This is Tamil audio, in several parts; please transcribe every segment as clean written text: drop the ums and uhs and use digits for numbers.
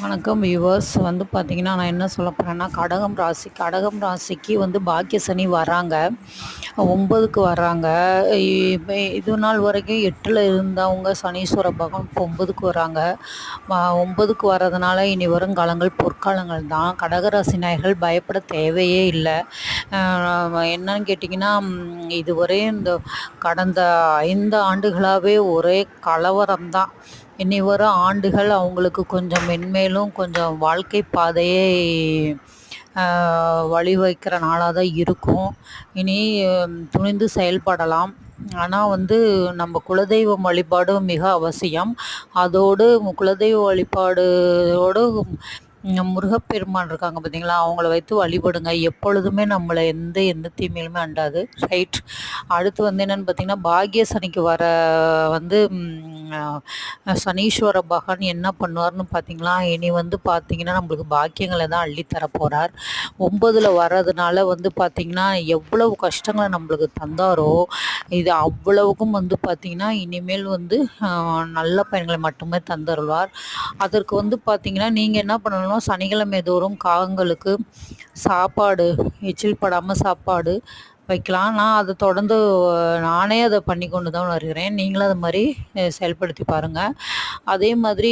வணக்கம் வியூவர்ஸ். பார்த்தீங்கன்னா நான் என்ன சொல்ல போகிறேன்னா, கடகம் ராசிக்கு பாக்கிய சனி வராங்க. 9க்கு வராங்க. இப்போ இது நாள் வரைக்கும் 8ல் இருந்தவங்க சனீஸ்வர பகவான் இப்போ 9க்கு வராங்க. 9க்கு வர்றதுனால இனி வரும் காலங்கள் பொற்காலங்கள் தான். கடகராசி நேயர்கள் பயப்பட தேவையே இல்லை. என்னன்னு கேட்டிங்கன்னா, இதுவரை இந்த கடந்த 5 ஆண்டுகளாகவே ஒரே கலவரம் தான். இனி வரும் ஆண்டுகள் அவங்களுக்கு கொஞ்சம் மென்மேலும் கொஞ்சம் வாழ்க்கை பாதையை வழிவகுக்கிற நாளாக தான் இருக்கும். இனி துணிந்து செயல்படலாம். ஆனால் நம்ம குலதெய்வம் வழிபாடு மிக அவசியம். அதோடு குலதெய்வ வழிபாடோடு முருகப்பெருமான் இருக்காங்க பார்த்தீங்களா, அவங்கள வைத்து வழிபடுங்க. எப்பொழுதுமே நம்மளை எந்த தீமையிலுமே அண்டாது. ரைட். அடுத்து என்னென்னு பார்த்தீங்கன்னா, பாக்கிய சனிக்கு வர சனீஸ்வர பகவான் என்ன பண்ணுவார்னு பார்த்தீங்களா, இனி பார்த்தீங்கன்னா நம்மளுக்கு பாக்கியங்களை தான் அள்ளித்தர போகிறார். 9ல் வர்றதுனால பார்த்திங்கன்னா எவ்வளவு கஷ்டங்களை நம்மளுக்கு தந்தாரோ இது அவ்வளவுக்கும் பார்த்திங்கன்னா இனிமேல் நல்ல பயன்களை மட்டுமே தந்தருள்வார். அதற்கு பார்த்திங்கன்னா நீங்கள் என்ன பண்ணணும், சனிக்கிழமை தோறும் காகங்களுக்கு சாப்பாடு, எச்சில் படாமல் சாப்பாடு வைக்கலாம். நான் அதை தொடர்ந்து நானே அதை பண்ணி கொண்டு தான் வருகிறேன். நீங்களும் அது மாதிரி செயல்படுத்தி பாருங்கள். அதே மாதிரி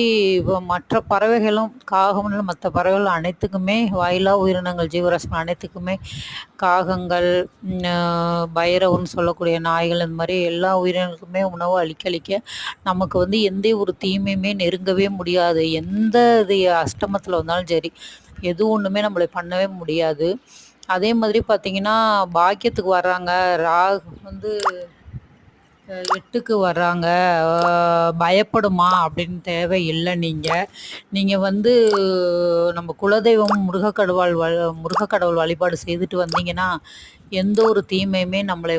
மற்ற பறவைகளும், காகம்னு மற்ற பறவைகள் அனைத்துக்குமே, வாயிலா உயிரினங்கள், ஜீவராசிகள் அனைத்துக்குமே, காகங்கள், பைரவன்னு சொல்லக்கூடிய நாய்கள், இந்த மாதிரி எல்லா உயிரினங்களுக்குமே உணவு அளிக்க நமக்கு எந்த ஒரு தீமையுமே நெருங்கவே முடியாது. எந்த இது அஷ்டமத்தில் வந்தாலும் சரி, எது ஒன்றுமே நம்மளை பண்ணவே முடியாது. அதே மாதிரி பார்த்திங்கன்னா பாக்கியத்துக்கு வர்றாங்க, 8க்கு வர்றாங்க, பயப்படுமா அப்படின்னு தேவையில்லை. நீங்கள் நம்ம குலதெய்வம் முருகக்கடவுள் வழிபாடு செய்துட்டு வந்தீங்கன்னா எந்த ஒரு தீமையுமே நம்மளை